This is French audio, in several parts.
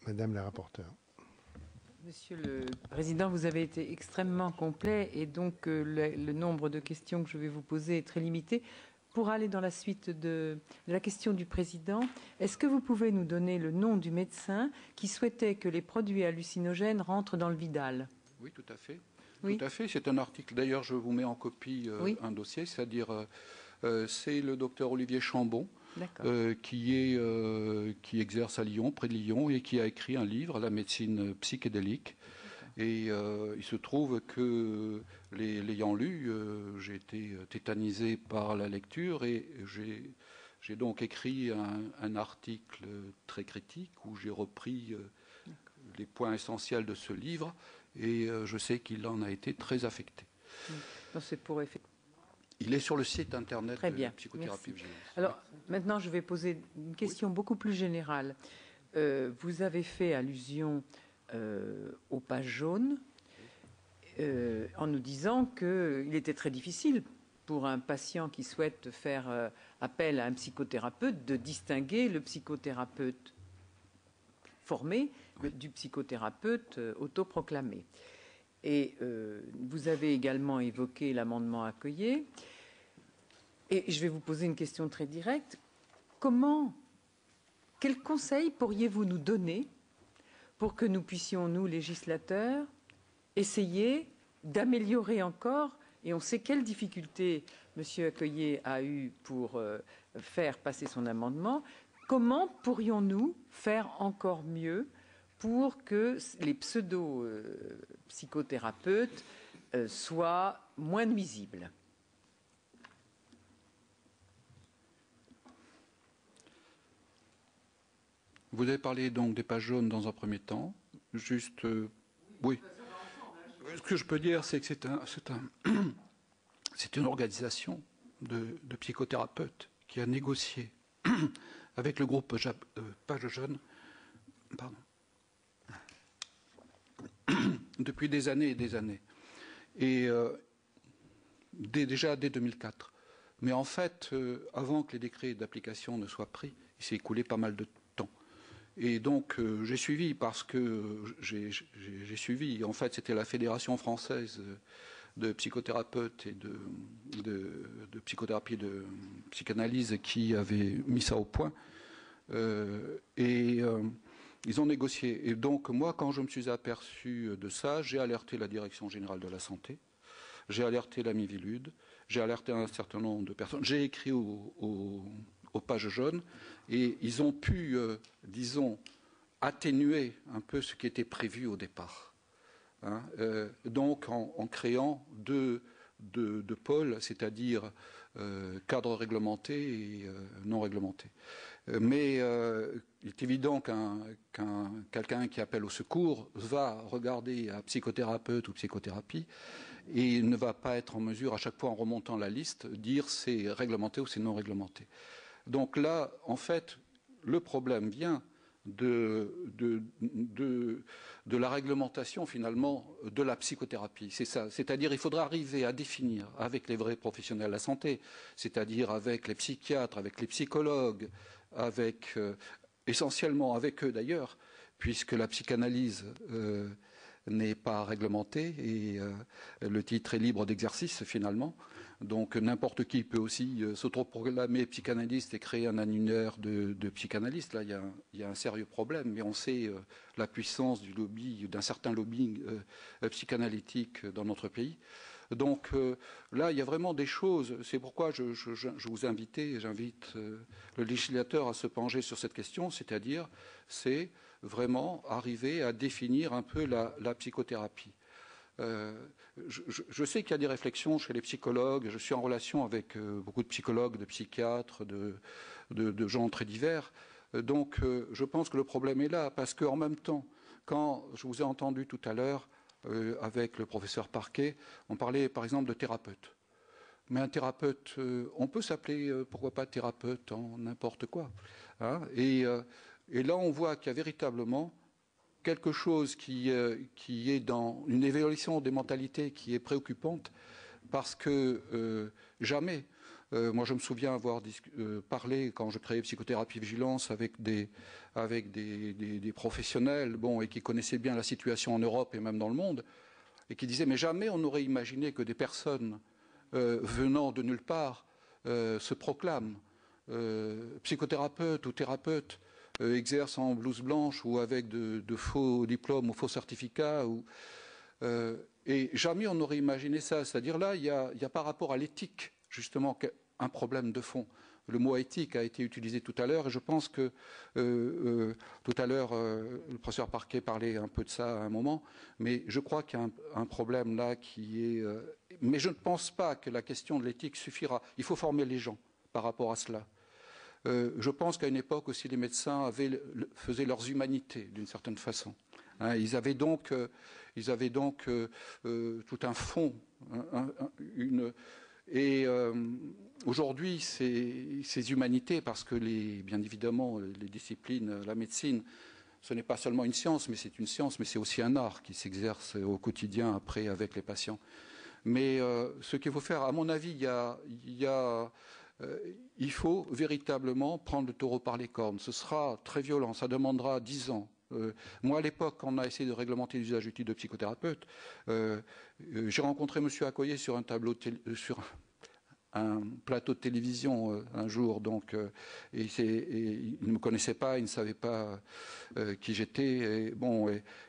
Madame la rapporteure. Monsieur le Président, vous avez été extrêmement complet et donc le nombre de questions que je vais vous poser est très limité. Pour aller dans la suite de la question du Président, est-ce que vous pouvez nous donner le nom du médecin qui souhaitait que les produits hallucinogènes rentrent dans le Vidal? Oui, tout à fait. Oui. Tout à fait. C'est un article. D'ailleurs, je vous mets en copie Oui. un dossier, c'est-à-dire c'est le docteur Olivier Chambon qui exerce à Lyon, près de Lyon, et qui a écrit un livre, La médecine psychédélique. Et il se trouve que, l'ayant lu, j'ai été tétanisé par la lecture et j'ai donc écrit un article très critique où j'ai repris les points essentiels de ce livre et je sais qu'il en a été très affecté. C'est pour effectivement. Il est sur le site internet Très bien. de Psychothérapie Merci. Vigilance. Alors, maintenant, je vais poser une question beaucoup plus générale. Vous avez fait allusion aux pages jaunes en nous disant qu'il était très difficile pour un patient qui souhaite faire appel à un psychothérapeute de distinguer le psychothérapeute formé du psychothérapeute autoproclamé. Et vous avez également évoqué l'amendement Accueillet. Et je vais vous poser une question très directe. Quels conseils pourriez-vous nous donner pour que nous puissions, nous, législateurs, essayer d'améliorer encore, et on sait quelles difficultés M. Accueillet a eu pour faire passer son amendement, comment pourrions-nous faire encore mieux pour que les pseudo-psychothérapeutes soient moins nuisibles? Vous avez parlé donc des pages jaunes dans un premier temps. Juste, oui. Ce que je peux dire, c'est que c'est une organisation de psychothérapeutes qui a négocié avec le groupe Pages jaunes, depuis des années et des années. Et déjà dès 2004. Mais en fait, avant que les décrets d'application ne soient pris, il s'est écoulé pas mal de temps. Et donc, j'ai suivi parce que j'ai suivi. En fait, c'était la Fédération française de psychothérapeutes et de psychothérapie et de psychanalyse qui avait mis ça au point. Ils ont négocié. Et donc, moi, quand je me suis aperçu de ça, j'ai alerté la Direction générale de la santé, j'ai alerté la Miviludes, j'ai alerté un certain nombre de personnes, j'ai écrit aux pages jaunes, et ils ont pu, disons, atténuer un peu ce qui était prévu au départ. Hein, donc, en créant deux pôles, c'est-à-dire cadre réglementé et non réglementé. Mais il est évident quelqu'un qui appelle au secours va regarder à psychothérapeute ou psychothérapie et il ne va pas être en mesure, à chaque fois en remontant la liste, dire c'est réglementé ou c'est non réglementé. Donc là, en fait, le problème vient de la réglementation, finalement, de la psychothérapie. C'est ça. C'est-à-dire il faudra arriver à définir avec les vrais professionnels de la santé, c'est-à-dire avec les psychiatres, avec les psychologues, essentiellement avec eux d'ailleurs, puisque la psychanalyse n'est pas réglementée et le titre est libre d'exercice finalement. Donc n'importe qui peut aussi s'autoproclamer psychanalyste et créer un annuaire de psychanalyste. Là, il y a un sérieux problème, mais on sait la puissance du lobby, d'un certain lobbying psychanalytique dans notre pays. Donc là, il y a vraiment des choses. C'est pourquoi je vous invite le législateur à se pencher sur cette question, c'est-à-dire c'est vraiment arriver à définir un peu la psychothérapie. Je sais qu'il y a des réflexions chez les psychologues. Je suis en relation avec beaucoup de psychologues, de psychiatres, de gens très divers. Donc je pense que le problème est là, parce qu'en même temps, quand je vous ai entendu tout à l'heure avec le professeur Parquet, on parlait par exemple de thérapeute. Mais un thérapeute, on peut s'appeler, pourquoi pas thérapeute en n'importe quoi. Hein, et là, on voit qu'il y a véritablement quelque chose qui est dans une évolution des mentalités qui est préoccupante, parce que jamais Moi, je me souviens avoir parlé, quand je créais Psychothérapie Vigilance, avec des professionnels et qui connaissaient bien la situation en Europe et même dans le monde, et qui disaient, mais jamais on n'aurait imaginé que des personnes venant de nulle part se proclament psychothérapeutes ou thérapeutes, exercent en blouse blanche ou avec de faux diplômes ou faux certificats. Et jamais on n'aurait imaginé ça. C'est-à-dire là, il y a par rapport à l'éthique, justement, un problème de fond. Le mot éthique a été utilisé tout à l'heure et je pense que tout à l'heure, le professeur Parquet parlait un peu de ça à un moment, mais je crois qu'il y a un problème là qui est... mais je ne pense pas que la question de l'éthique suffira. Il faut former les gens par rapport à cela. Je pense qu'à une époque aussi, les médecins faisaient leurs humanités d'une certaine façon. Hein, ils avaient donc tout un fond, aujourd'hui, ces humanités, parce que bien évidemment, les disciplines, la médecine, ce n'est pas seulement une science, mais c'est une science, mais c'est aussi un art qui s'exerce au quotidien après avec les patients. Mais ce qu'il faut faire, à mon avis, il faut véritablement prendre le taureau par les cornes. Ce sera très violent, ça demandera 10 ans. Moi, à l'époque, quand on a essayé de réglementer l'usage utile de psychothérapeutes, j'ai rencontré M. Accoyer sur un plateau de télévision un jour, et il ne me connaissait pas, il ne savait pas qui j'étais.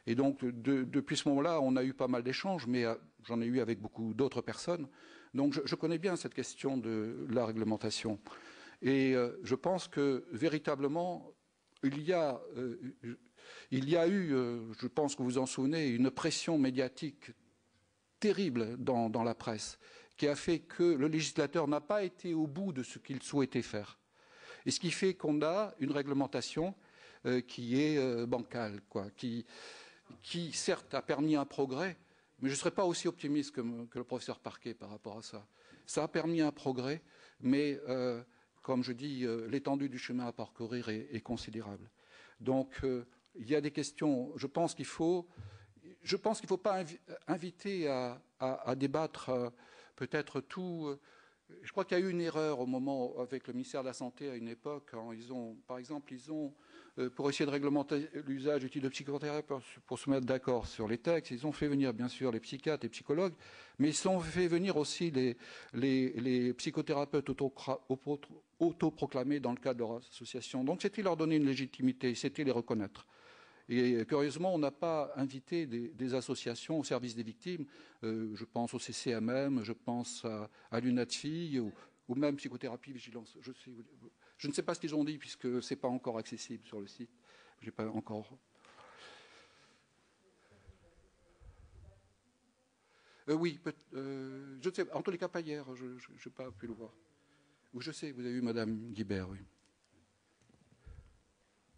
Et donc, depuis ce moment-là, on a eu pas mal d'échanges, mais j'en ai eu avec beaucoup d'autres personnes. Donc, je connais bien cette question de la réglementation. Et je pense que, véritablement, il y a eu, je pense que vous vous en souvenez, une pression médiatique terrible dans la presse qui a fait que le législateur n'a pas été au bout de ce qu'il souhaitait faire. Et ce qui fait qu'on a une réglementation qui est bancale, qui certes a permis un progrès, mais je ne serais pas aussi optimiste que le professeur Parquet par rapport à ça. Ça a permis un progrès, mais comme je dis, l'étendue du chemin à parcourir est considérable. Donc, il y a des questions. Je pense qu'il faut pas inviter à débattre peut-être tout. Je crois qu'il y a eu une erreur au moment avec le ministère de la Santé à une époque. Quand par exemple, pour essayer de réglementer l'usage utile de psychothérapeutes, pour se mettre d'accord sur les textes, ils ont fait venir bien sûr les psychiatres et psychologues, mais ils ont fait venir aussi les psychothérapeutes autoproclamés dans le cadre de leur association. Donc c'était leur donner une légitimité, c'était les reconnaître. Et curieusement, on n'a pas invité des associations au service des victimes. Je pense au CCMM, je pense à l'UNATFI ou même Psychothérapie Vigilance. Je ne sais pas ce qu'ils ont dit puisque ce n'est pas encore accessible sur le site. J'ai pas encore. Oui, je ne sais. En tous les cas, pas hier. Je n'ai pas pu le voir. Ou je sais, vous avez eu Madame Guibert, oui.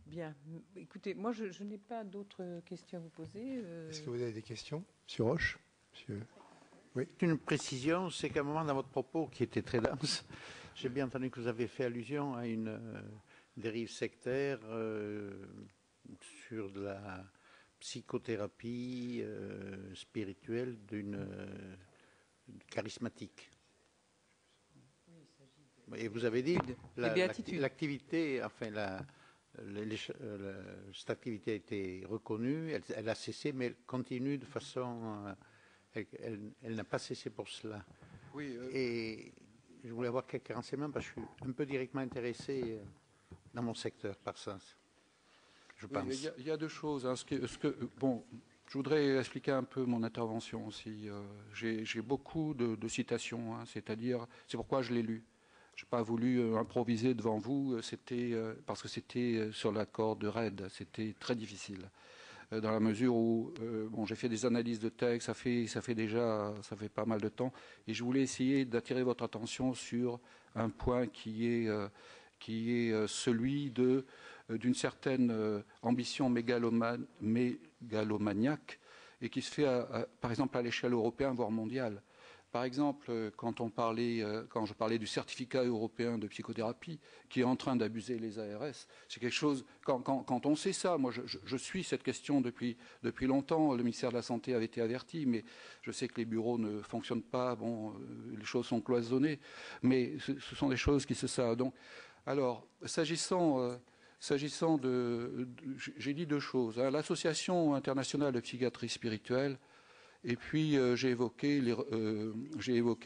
Bien. Écoutez, moi, je n'ai pas d'autres questions à vous poser. Est-ce que vous avez des questions, Monsieur Roche? Monsieur... Oui. Une précision, c'est qu'à un moment dans votre propos, qui était très dense, j'ai bien entendu que vous avez fait allusion à une dérive sectaire sur de la psychothérapie spirituelle d'une charismatique. Et vous avez dit l'activité, enfin cette activité a été reconnue, elle a cessé, mais elle continue de façon... Elle n'a pas cessé pour cela. Oui, Et je voulais avoir quelques renseignements parce que je suis un peu directement intéressé dans mon secteur par ça, je pense. Oui, il y a deux choses. Hein. Je voudrais expliquer un peu mon intervention aussi. J'ai beaucoup de citations, hein, c'est pourquoi je l'ai lu. Je n'ai pas voulu improviser devant vous, parce que c'était sur l'accord de RAID, c'était très difficile. Dans la mesure où j'ai fait des analyses de texte, ça fait pas mal de temps, et je voulais essayer d'attirer votre attention sur un point qui est celui d'une certaine ambition mégalomaniaque et qui se fait par exemple à l'échelle européenne voire mondiale. Par exemple, quand je parlais du certificat européen de psychothérapie, qui est en train d'abuser les ARS, c'est quelque chose. Quand on sait ça, moi, je suis cette question depuis longtemps. Le ministère de la Santé avait été averti, mais je sais que les bureaux ne fonctionnent pas. Bon, les choses sont cloisonnées, mais ce sont des choses qui se savent. Donc, alors, s'agissant j'ai dit deux choses. Hein. L'Association internationale de psychiatrie spirituelle. Et puis j'ai évoqué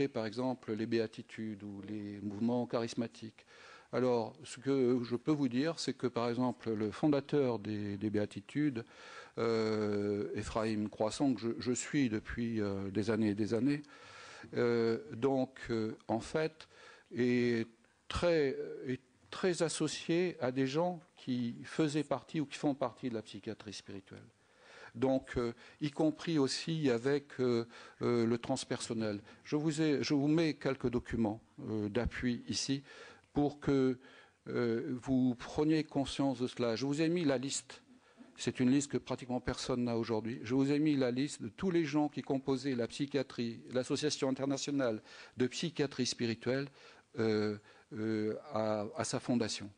par exemple les béatitudes ou les mouvements charismatiques. Alors ce que je peux vous dire, c'est que par exemple le fondateur des béatitudes, Ephraim Croissant, que je suis depuis des années et des années, en fait est très associé à des gens qui faisaient partie ou qui font partie de la psychiatrie spirituelle. Donc, y compris aussi avec le transpersonnel. Je vous mets quelques documents d'appui ici pour que vous preniez conscience de cela. Je vous ai mis la liste. C'est une liste que pratiquement personne n'a aujourd'hui. Je vous ai mis la liste de tous les gens qui composaient la psychiatrie, l'Association internationale de psychiatrie spirituelle à sa fondation.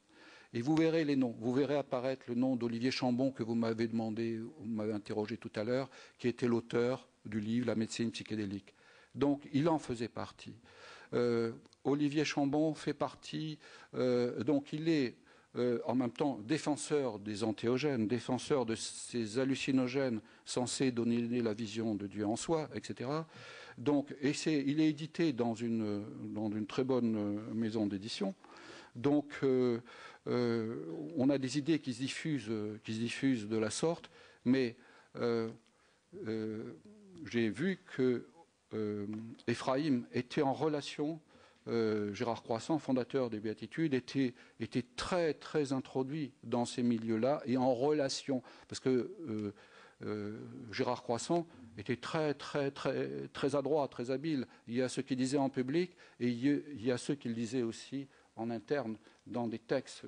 Et vous verrez les noms. Vous verrez apparaître le nom d'Olivier Chambon que vous m'avez demandé, vous m'avez interrogé tout à l'heure, qui était l'auteur du livre La médecine psychédélique. Donc, il en faisait partie. Olivier Chambon fait partie. Donc, il est en même temps défenseur des antéogènes, défenseur de ces hallucinogènes censés donner la vision de Dieu en soi, etc. Donc, il est édité dans une très bonne maison d'édition. Donc, on a des idées qui se diffusent de la sorte, mais j'ai vu que Ephraim était en relation, Gérard Croissant, fondateur des Béatitudes, était très, très introduit dans ces milieux-là et en relation, parce que Gérard Croissant était très, très, très, très adroit, très habile. Il y a ceux qui disaient en public et il y a ceux qui le disaient aussi en interne dans des textes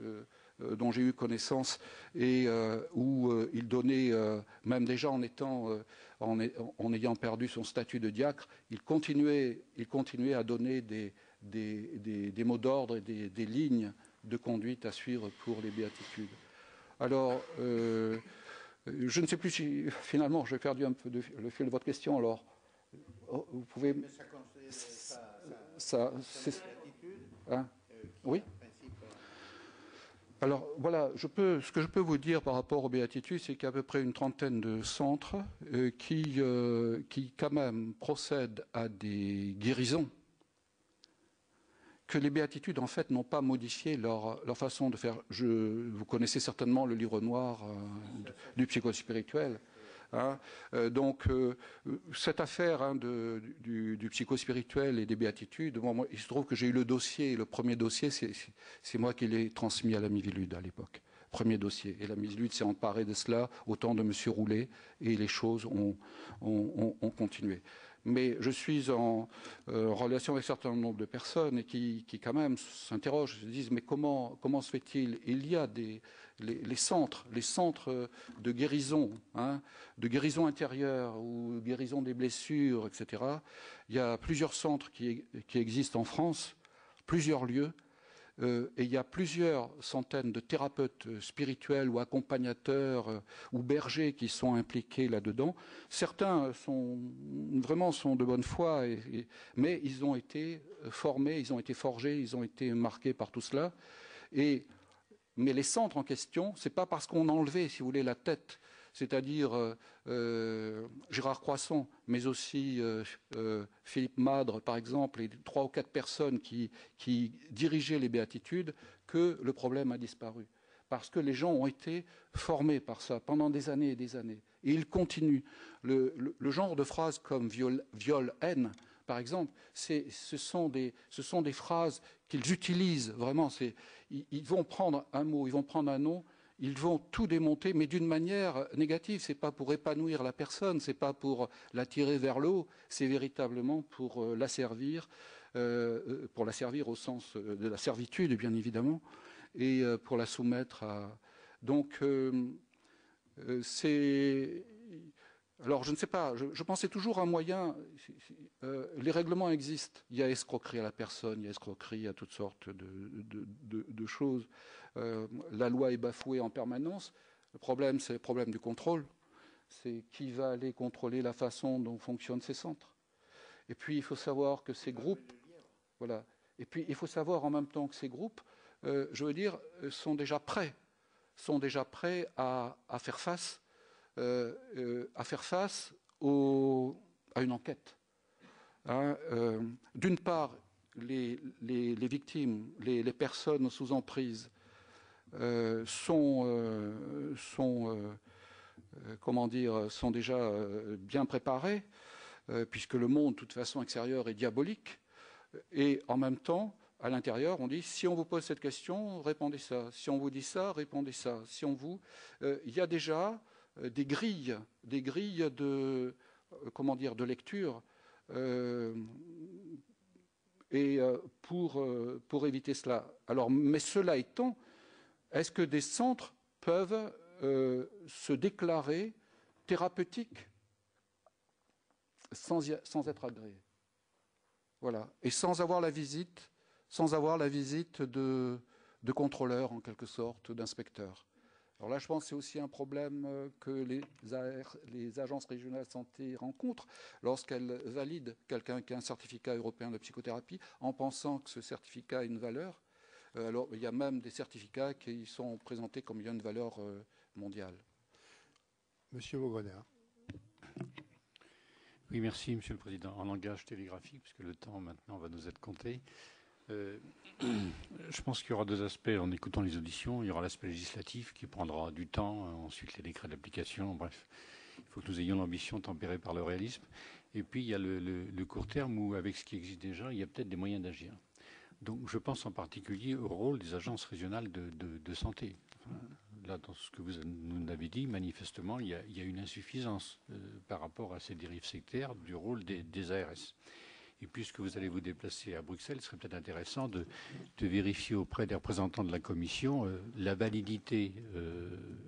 dont j'ai eu connaissance et où il donnait, même déjà en ayant perdu son statut de diacre, il continuait à donner des mots d'ordre et des lignes de conduite à suivre pour les béatitudes. Alors, je ne sais plus si, finalement, j'ai perdu un peu le fil de votre question, alors vous pouvez... Oui. Alors voilà, ce que je peux vous dire par rapport aux béatitudes, c'est qu'il y a à peu près une trentaine de centres qui quand même procèdent à des guérisons, que les béatitudes en fait n'ont pas modifié leur façon de faire. Vous connaissez certainement le livre noir du psychospirituel. Hein. Donc cette affaire du psychospirituel et des béatitudes, moi, il se trouve que j'ai eu le premier dossier, c'est moi qui l'ai transmis à la Miviludes à l'époque. Premier dossier. Et la Miviludes s'est emparée de cela au temps de M. Roulet et les choses ont continué. Mais je suis en relation avec un certain nombre de personnes et qui quand même s'interrogent, se disent mais comment se fait-il? Il y a les centres de guérison, hein, de guérison intérieure ou guérison des blessures, etc. Il y a plusieurs centres qui existent en France, plusieurs lieux, et il y a plusieurs centaines de thérapeutes spirituels ou accompagnateurs ou bergers qui sont impliqués là-dedans. Certains sont de bonne foi, mais ils ont été formés, ils ont été forgés, ils ont été marqués par tout cela. Mais les centres en question, c'est pas parce qu'on a enlevé, si vous voulez, la tête, c'est-à-dire Gérard Croissant, mais aussi Philippe Madre, par exemple, et 3 ou 4 personnes qui dirigeaient les béatitudes, que le problème a disparu. Parce que les gens ont été formés par ça pendant des années et des années. Et ils continuent. Le genre de phrases comme viol, haine, par exemple, ce sont des phrases qu'ils utilisent vraiment. Ils vont prendre un mot, ils vont prendre un nom, ils vont tout démonter, mais d'une manière négative. C'est pas pour épanouir la personne, c'est pas pour la tirer vers le haut, c'est véritablement pour la servir au sens de la servitude, bien évidemment, et pour la soumettre à. Donc, Alors, je ne sais pas, je pensais toujours à un moyen. Les règlements existent. Il y a escroquerie à la personne, il y a escroquerie à toutes sortes de choses. La loi est bafouée en permanence. Le problème, c'est le problème du contrôle. C'est qui va aller contrôler la façon dont fonctionnent ces centres. Et puis, il faut savoir que ces groupes. Voilà. Et puis, il faut savoir en même temps que ces groupes, je veux dire, sont déjà prêts à faire face. À faire face à une enquête. Hein, d'une part, les victimes, les personnes sous emprise sont déjà bien préparées, puisque le monde, de toute façon, extérieur est diabolique. Et en même temps, à l'intérieur, on dit, si on vous pose cette question, répondez ça. Si on vous dit ça, répondez ça. Si on vous... il y a déjà des grilles de lecture pour éviter cela. Alors, mais cela étant, est-ce que des centres peuvent se déclarer thérapeutiques sans être agréés? Voilà, et sans avoir la visite de contrôleurs en quelque sorte, d'inspecteurs. Alors là, je pense que c'est aussi un problème que les agences régionales de santé rencontrent lorsqu'elles valident quelqu'un qui a un certificat européen de psychothérapie en pensant que ce certificat a une valeur. Alors, il y a même des certificats qui sont présentés comme ayant une valeur mondiale. Monsieur Vaugrenard. Oui, merci, Monsieur le Président. En langage télégraphique, puisque le temps maintenant va nous être compté. Je pense qu'il y aura deux aspects en écoutant les auditions. Il y aura l'aspect législatif qui prendra du temps, ensuite les décrets d'application, bref. Il faut que nous ayons l'ambition tempérée par le réalisme. Et puis il y a le court terme où, avec ce qui existe déjà, il y a peut-être des moyens d'agir. Donc je pense en particulier au rôle des agences régionales de santé. Là, dans ce que vous nous avez dit, manifestement, il y a une insuffisance par rapport à ces dérives sectaires du rôle des ARS. Et puisque vous allez vous déplacer à Bruxelles, il serait peut-être intéressant de vérifier auprès des représentants de la Commission la validité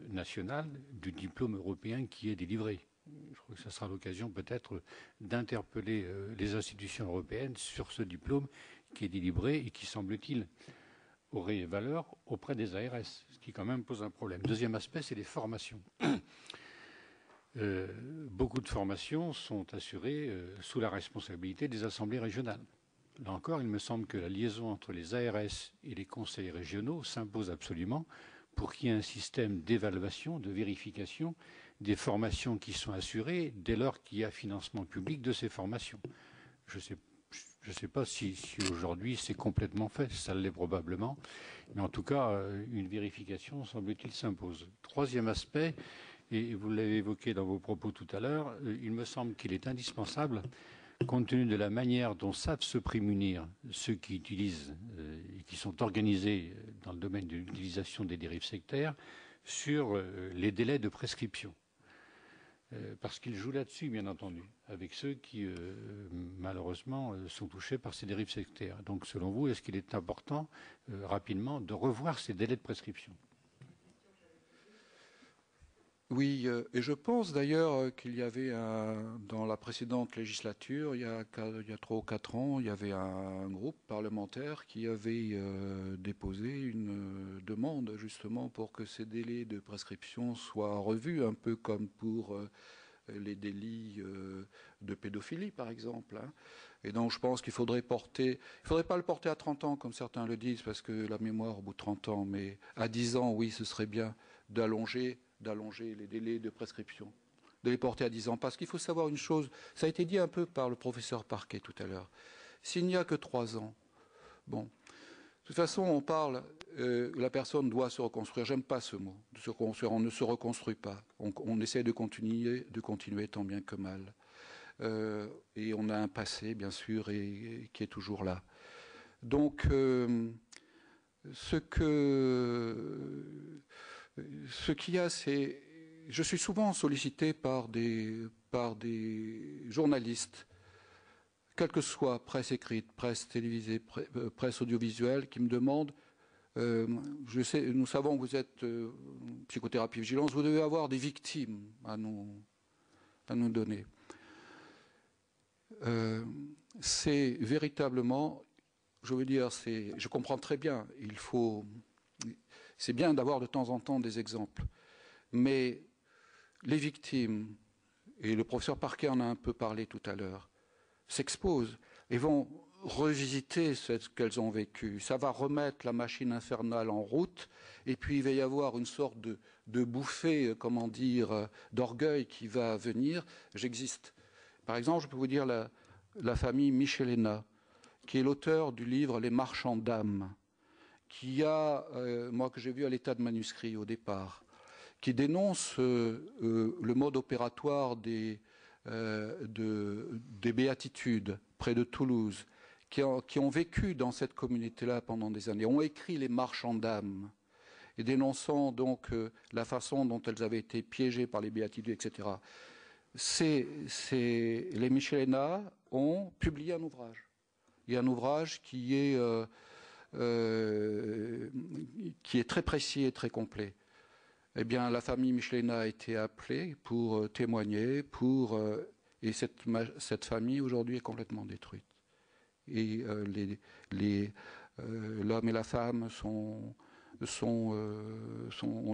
nationale du diplôme européen qui est délivré. Je crois que ce sera l'occasion peut-être d'interpeller les institutions européennes sur ce diplôme qui est délivré et qui, semble-t-il, aurait valeur auprès des ARS, ce qui quand même pose un problème. Deuxième aspect, c'est les formations. Beaucoup de formations sont assurées sous la responsabilité des assemblées régionales. Là encore, il me semble que la liaison entre les ARS et les conseils régionaux s'impose absolument pour qu'il y ait un système d'évaluation, de vérification des formations qui sont assurées dès lors qu'il y a financement public de ces formations. Je ne sais pas si aujourd'hui c'est complètement fait, ça l'est probablement, mais en tout cas, une vérification, semble-t-il, s'impose. Troisième aspect, et vous l'avez évoqué dans vos propos tout à l'heure, il me semble qu'il est indispensable, compte tenu de la manière dont savent se prémunir ceux qui utilisent et qui sont organisés dans le domaine de l'utilisation des dérives sectaires, sur les délais de prescription. Parce qu'ils jouent là-dessus, bien entendu, avec ceux qui, malheureusement, sont touchés par ces dérives sectaires. Donc, selon vous, est-ce qu'il est important, rapidement, de revoir ces délais de prescription ? Oui, et je pense d'ailleurs qu'il y avait dans la précédente législature, il y a 3 ou 4 ans, il y avait un groupe parlementaire qui avait déposé une demande justement pour que ces délais de prescription soient revus, un peu comme pour les délits de pédophilie, par exemple. Hein. Et donc, je pense qu'il faudrait pas le porter à 30 ans, comme certains le disent, parce que la mémoire au bout de 30 ans, mais à 10 ans, oui, ce serait bien d'allonger les délais de prescription, de les porter à 10 ans. Parce qu'il faut savoir une chose, ça a été dit un peu par le professeur Parquet tout à l'heure, s'il n'y a que 3 ans, bon, de toute façon, on parle, la personne doit se reconstruire, j'aime pas ce mot, de se reconstruire, on ne se reconstruit pas, on essaie de continuer tant bien que mal. Et on a un passé, bien sûr, et qui est toujours là. Donc, ce qu'il y a, c'est... Je suis souvent sollicité par des journalistes, quelle que soit presse écrite, presse télévisée, presse audiovisuelle, qui me demandent, nous savons que vous êtes psychothérapie vigilance, vous devez avoir des victimes à nous nous donner. C'est véritablement, je veux dire, je comprends très bien, c'est bien d'avoir de temps en temps des exemples, mais les victimes, et le professeur Parquet en a un peu parlé tout à l'heure, s'exposent et vont revisiter ce qu'elles ont vécu. Ça va remettre la machine infernale en route, et puis il va y avoir une sorte de bouffée, comment dire, d'orgueil qui va venir. J'existe. Par exemple, je peux vous dire la famille Michelena, qui est l'auteur du livre Les marchands d'âmes, qui a, moi que j'ai vu à l'état de manuscrit au départ, qui dénonce le mode opératoire des béatitudes près de Toulouse, qui ont vécu dans cette communauté-là pendant des années, ont écrit Les marchands d'âmes, et dénonçant donc la façon dont elles avaient été piégées par les béatitudes, etc. Les Michelena ont publié un ouvrage. Il y a un ouvrage qui est très précis et très complet. Eh bien, la famille Michelena a été appelée pour témoigner, et cette famille aujourd'hui est complètement détruite. Et l'homme et la femme ont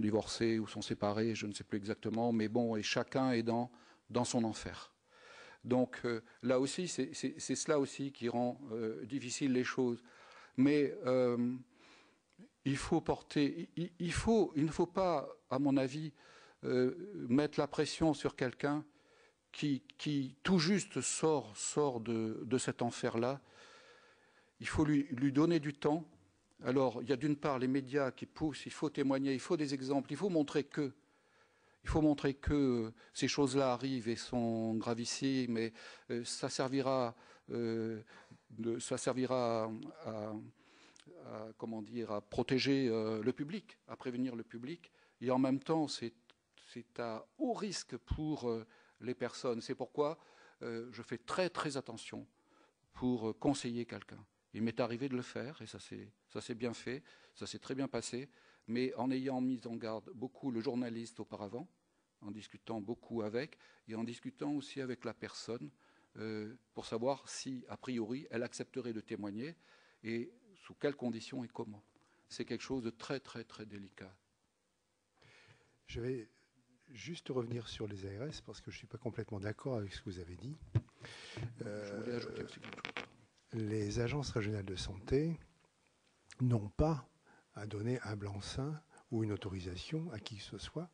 divorcé ou sont séparés, je ne sais plus exactement, mais bon, et chacun est dans son enfer. Donc là aussi, c'est cela aussi qui rend difficile les choses. Mais il ne faut pas, à mon avis, mettre la pression sur quelqu'un qui tout juste sort de cet enfer-là. Il faut lui donner du temps. Alors, il y a d'une part les médias qui poussent, il faut témoigner, il faut des exemples, il faut montrer que ces choses-là arrivent et sont gravissimes, mais ça servira à protéger le public, à prévenir le public, et en même temps, c'est à haut risque pour les personnes. C'est pourquoi je fais très très attention pour conseiller quelqu'un. Il m'est arrivé de le faire, et ça s'est bien fait, ça s'est très bien passé, mais en ayant mis en garde beaucoup le journaliste auparavant, en discutant beaucoup avec, et en discutant aussi avec la personne, pour savoir si, a priori, elle accepterait de témoigner, et sous quelles conditions et comment. C'est quelque chose de très, très, très délicat. Je vais juste revenir sur les ARS, parce que je ne suis pas complètement d'accord avec ce que vous avez dit. Je voulais ajouter aussi quelque chose. Les agences régionales de santé n'ont pas à donner un blanc-seing ou une autorisation à qui que ce soit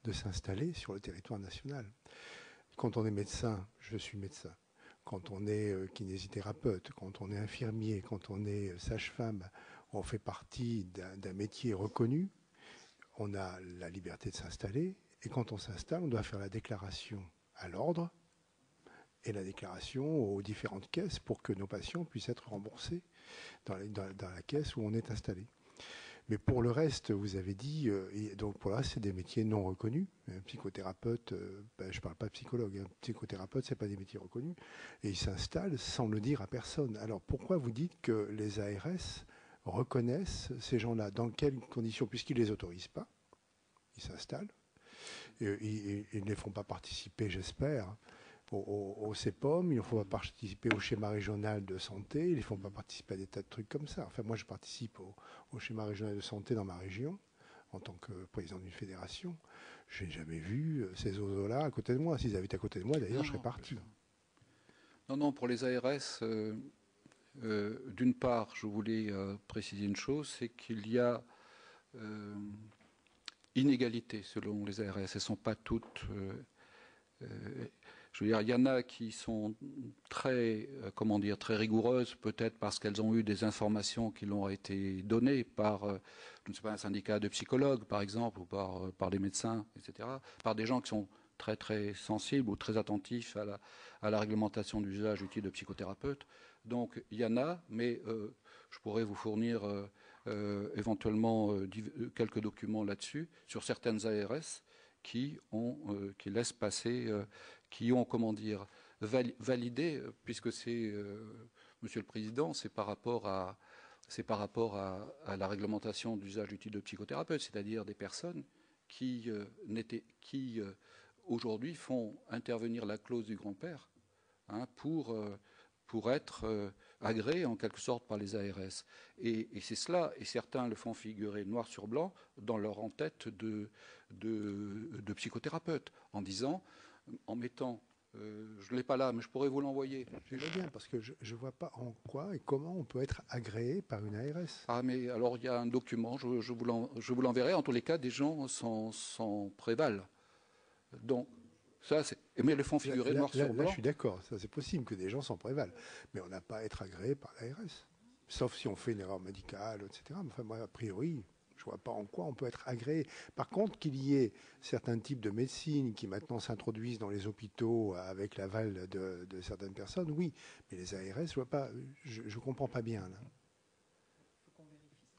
de s'installer sur le territoire national. Quand on est médecin, je suis médecin. Quand on est kinésithérapeute, quand on est infirmier, quand on est sage-femme, on fait partie d'un métier reconnu. On a la liberté de s'installer. Et quand on s'installe, on doit faire la déclaration à l'ordre et la déclaration aux différentes caisses pour que nos patients puissent être remboursés dans la caisse où on est installé. Mais pour le reste, vous avez dit, donc pour le reste, c'est des métiers non reconnus. Un psychothérapeute, je ne parle pas de psychologue, un psychothérapeute, ce n'est pas des métiers reconnus. Et ils s'installent sans le dire à personne. Alors pourquoi vous dites que les ARS reconnaissent ces gens-là? Dans quelles conditions? Puisqu'ils ne les autorisent pas, ils s'installent. Ils ne les font pas participer, j'espère, au CEPOM, ils ne font pas participer au schéma régional de santé, ils ne font pas participer à des tas de trucs comme ça. Enfin, moi, je participe au schéma régional de santé dans ma région, en tant que président d'une fédération. Je n'ai jamais vu ces oiseaux-là à côté de moi. S'ils avaient été à côté de moi, d'ailleurs, je serais parti. Non, pour les ARS, d'une part, je voulais préciser une chose, c'est qu'il y a inégalité selon les ARS. Elles ne sont pas toutes... je veux dire, il y en a qui sont très rigoureuses, peut-être parce qu'elles ont eu des informations qui leur ont été données par, je ne sais pas, un syndicat de psychologues, par exemple, ou par des médecins, etc., par des gens qui sont très, très sensibles ou très attentifs à la réglementation d'usage d'outils de psychothérapeutes. Donc, il y en a, mais je pourrais vous fournir éventuellement quelques documents là-dessus, sur certaines ARS qui laissent passer... qui ont, validé, puisque c'est, Monsieur le Président, c'est par rapport à la réglementation d'usage d'outils de psychothérapeute, c'est-à-dire des personnes qui aujourd'hui font intervenir la clause du grand-père pour être agréés en quelque sorte par les ARS. Et c'est cela, et certains le font figurer noir sur blanc dans leur en-tête de psychothérapeute, en disant, en mettant, je ne l'ai pas là, mais je pourrais vous l'envoyer. Je veux bien, parce que je ne vois pas en quoi et comment on peut être agréé par une ARS. Ah, mais alors il y a un document, je vous l'enverrai. En tous les cas, des gens s'en prévalent. Donc, ça, mais le font figurer noir sur blanc. Là, je suis d'accord, ça c'est possible que des gens s'en prévalent. Mais on n'a pas à être agréé par l'ARS. Sauf si on fait une erreur médicale, etc. Enfin, moi, a priori, je ne vois pas en quoi on peut être agréé. Par contre, qu'il y ait certains types de médecine qui maintenant s'introduisent dans les hôpitaux avec l'aval de certaines personnes, oui. Mais les ARS, je ne comprends pas bien. Là.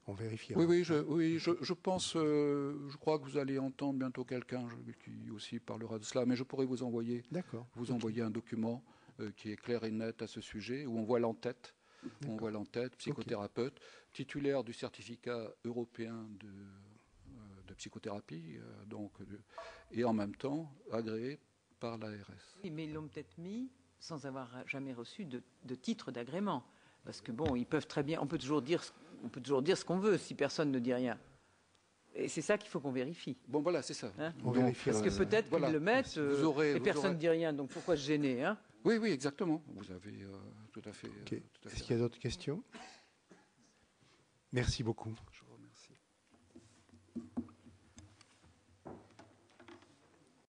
On vérifiera. Oui, je pense, je crois que vous allez entendre bientôt quelqu'un qui aussi parlera de cela, mais je pourrais vous envoyer un document qui est clair et net à ce sujet, où on voit l'entête. On voit l'entête, psychothérapeute, titulaire du certificat européen de psychothérapie, et en même temps agréé par l'ARS. Oui, mais ils l'ont peut-être mis sans avoir jamais reçu de titre d'agrément. Parce que bon, ils peuvent très bien, on peut toujours dire ce qu'on veut si personne ne dit rien. Et c'est ça qu'il faut qu'on vérifie. Bon, voilà, c'est ça. Hein, on vérifie. parce que peut-être qu'ils le mettent et personne ne dit rien, donc pourquoi se gêner, hein? Oui, exactement. Vous avez tout à fait. Est-ce qu'il y a d'autres questions? Merci beaucoup.